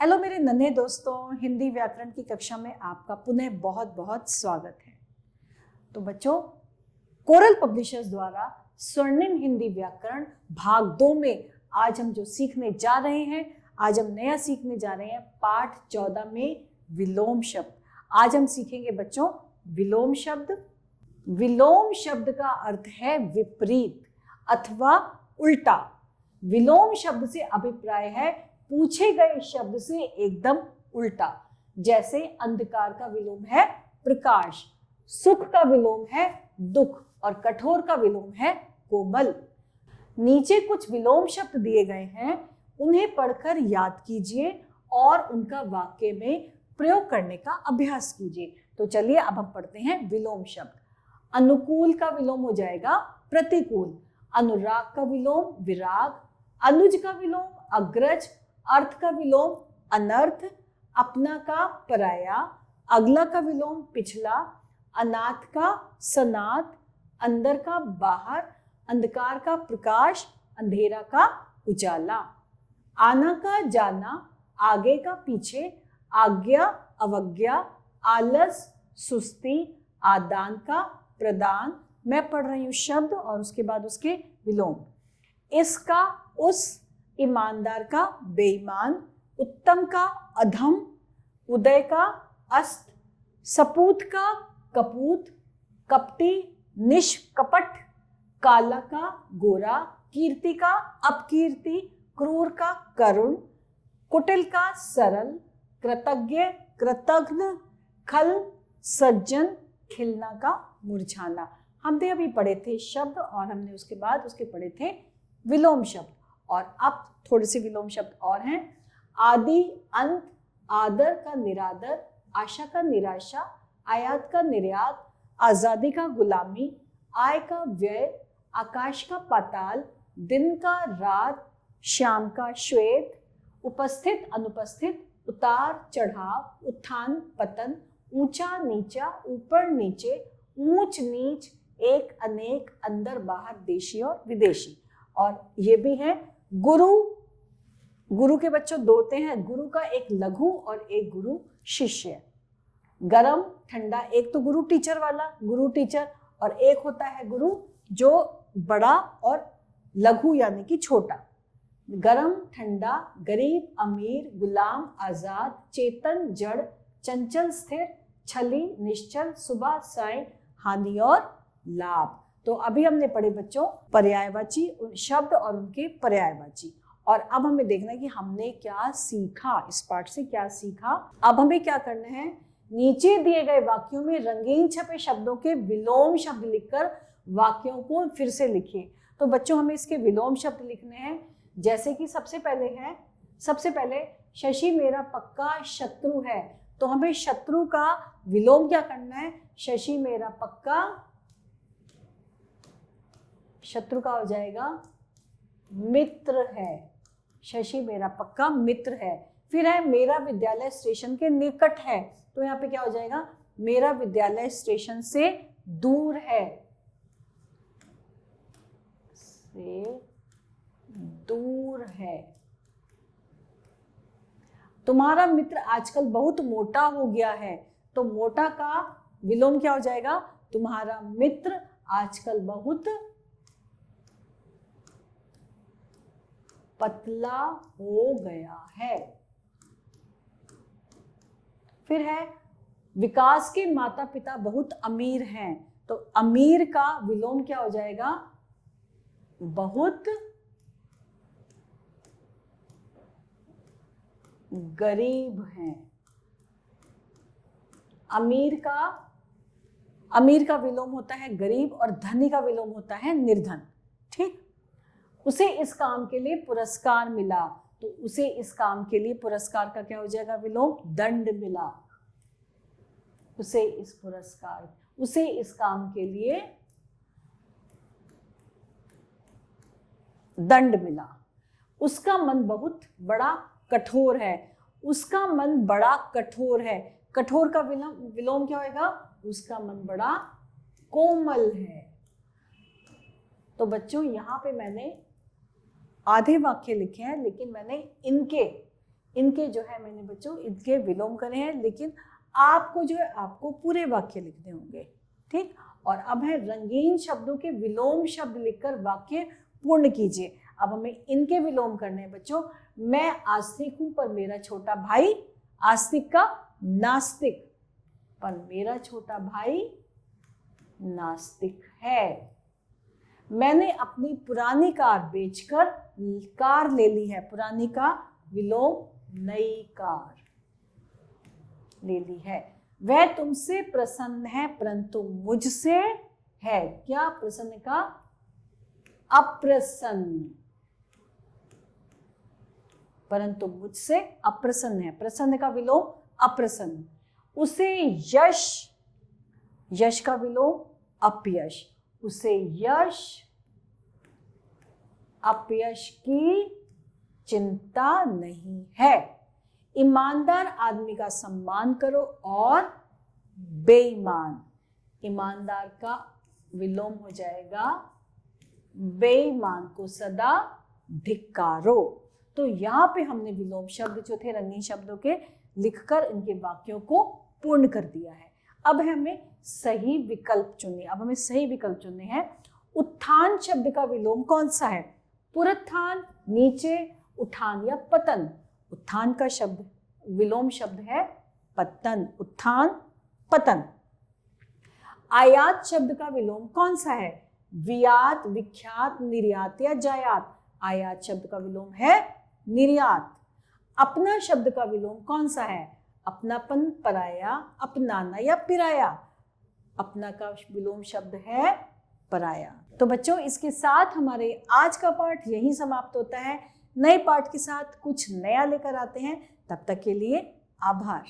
Hello मेरे नन्हे दोस्तों, हिंदी व्याकरण की कक्षा में आपका पुनः बहुत बहुत स्वागत है। तो बच्चों, कोरल पब्लिशर्स द्वारा स्वर्णिम हिंदी व्याकरण भाग 2 में आज हम जो सीखने जा रहे हैं, आज हम नया सीखने जा रहे हैं पाठ 14 में विलोम शब्द। आज हम सीखेंगे बच्चों विलोम शब्द। विलोम शब्द का अर्थ है विपरीत अथवा उल्टा। विलोम शब्द से अभिप्राय है पूछे गए शब्द से एकदम उल्टा। जैसे अंधकार का विलोम है प्रकाश, सुख का विलोम है दुख और कठोर का विलोम है कोमल। नीचे कुछ विलोम शब्द दिए गए हैं, उन्हें पढ़कर याद कीजिए और उनका वाक्य में प्रयोग करने का अभ्यास कीजिए। तो चलिए अब हम पढ़ते हैं विलोम शब्द। अनुकूल का विलोम हो जाएगा प्रतिकूल, अनुराग का विलोम विराग, अनुज का विलोम अग्रज, अर्थ का विलोम अनर्थ, अपना का पराया, अगला का विलोम पिछला, अनाथ का सनाथ, अंदर का बाहर, अंधकार का प्रकाश, अंधेरा का उजाला। आना का जाना, आगे का पीछे, आज्ञा अवज्ञा, आलस सुस्ती, आदान का प्रदान। मैं पढ़ रही हूँ शब्द और उसके बाद उसके विलोम। इसका उस, ईमानदार का बेईमान, उत्तम का अधम, उदय का अस्त, सपूत का कपूत, कपटी निष्कपट, काला का गोरा, कीर्ति का अपकीर्ति, क्रूर का करुण, कुटिल का सरल, कृतज्ञ कृतघ्न, खल सज्जन, खिलना का मुरझाना। हमने अभी पढ़े थे शब्द और हमने उसके बाद उसके पढ़े थे विलोम शब्द। और अब थोड़े से विलोम शब्द और हैं। आदि अंत, आदर का निरादर, आशा का निराशा, आयात का निर्यात, आजादी का गुलामी, आय का व्यय, आकाश का पाताल, दिन का रात, शाम का श्वेत, उपस्थित अनुपस्थित, उतार चढ़ाव, उत्थान पतन, ऊंचा नीचा, ऊपर नीचे, ऊंच नीच, एक अनेक, अंदर बाहर, देशी और विदेशी। और ये भी है गुरु। गुरु के बच्चों दो होते हैं, गुरु का एक लघु और एक गुरु शिष्य। गरम ठंडा, एक तो गुरु टीचर वाला गुरु टीचर, और एक होता है गुरु जो बड़ा और लघु यानी कि छोटा। गरम ठंडा, गरीब अमीर, गुलाम आजाद, चेतन जड़, चंचल स्थिर, छली निश्चल, सुबह साय, हानि और लाभ। तो अभी हमने पढ़े बच्चों पर्यायवाची शब्द और उनके पर्यायवाची। और अब हमें देखना है कि हमने क्या सीखा, इस पाठ से क्या सीखा। अब हमें क्या करना है, नीचे दिए गए वाक्यों में रंगीन छपे शब्दों के विलोम शब्द लिखकर वाक्यों को फिर से लिखिए। तो बच्चों हमें इसके विलोम शब्द लिखने हैं। जैसे कि सबसे पहले शशि मेरा पक्का शत्रु है। तो हमें शत्रु का विलोम क्या करना है, शशि मेरा पक्का, शत्रु का हो जाएगा मित्र है। शशि मेरा पक्का मित्र है। फिर है मेरा विद्यालय स्टेशन के निकट है। तो यहाँ पे क्या हो जाएगा, मेरा विद्यालय स्टेशन से दूर है, से दूर है। तुम्हारा मित्र आजकल बहुत मोटा हो गया है। तो मोटा का विलोम क्या हो जाएगा, तुम्हारा मित्र आजकल बहुत पतला हो गया है। फिर है विकास के माता पिता बहुत अमीर हैं। तो अमीर का विलोम क्या हो जाएगा, बहुत गरीब हैं। अमीर का विलोम होता है गरीब और धनी का विलोम होता है निर्धन। ठीक। उसे इस काम के लिए पुरस्कार मिला। तो उसे इस काम के लिए पुरस्कार का क्या हो जाएगा विलोम, दंड मिला। उसे इस काम के लिए दंड मिला। उसका मन बहुत बड़ा कठोर है। उसका मन बड़ा कठोर है। कठोर का विलोम क्या होगा, उसका मन बड़ा कोमल है। तो बच्चों यहाँ पे मैंने आधे वाक्य लिखे हैं, लेकिन मैंने इनके जो है मैंने बच्चों इनके विलोम करे हैं, लेकिन आपको जो है आपको पूरे वाक्य लिखने होंगे, ठीक। और अब है रंगीन शब्दों के विलोम शब्द लिखकर वाक्य पूर्ण कीजिए। अब हमें इनके विलोम करने हैं बच्चों। मैं आस्तिक हूं पर मेरा छोटा भाई, आस्तिक का नास्तिक, पर मेरा छोटा भाई नास्तिक है। मैंने अपनी पुरानी कार बेचकर कार ले ली है, पुरानी का विलोम नई कार ले ली है। वह तुमसे प्रसन्न है परंतु मुझसे है, क्या प्रसन्न का अप्रसन्न, परंतु मुझसे अप्रसन्न है, प्रसन्न का विलोम अप्रसन्न। उसे यश, यश का विलोम अपयश, उसे यश अपयश की चिंता नहीं है। ईमानदार आदमी का सम्मान करो और बेईमान, ईमानदार का विलोम हो जाएगा बेईमान को सदा धिक्कारो। तो यहाँ पे हमने विलोम शब्द जो थे रंगीन शब्दों के लिखकर इनके वाक्यों को पूर्ण कर दिया है। अब हमें सही विकल्प चुनने, अब हमें सही विकल्प चुनने हैं। उत्थान शब्द का विलोम कौन सा है? पुरुत्थान, नीचे, उठान या पतन। उत्थान का शब्द विलोम शब्द है पतन, उत्थान पतन। आयात शब्द का विलोम कौन सा है? वियात, विख्यात, निर्यात या जायात। आयात शब्द का विलोम है निर्यात। अपना शब्द का विलोम कौन सा है? अपनापन, पराया, अपनाना या पिराया। अपना का विलोम शब्द है पराया। तो बच्चों इसके साथ हमारे आज का पाठ यहीं समाप्त होता है। नए पाठ के साथ कुछ नया लेकर आते हैं, तब तक के लिए आभार।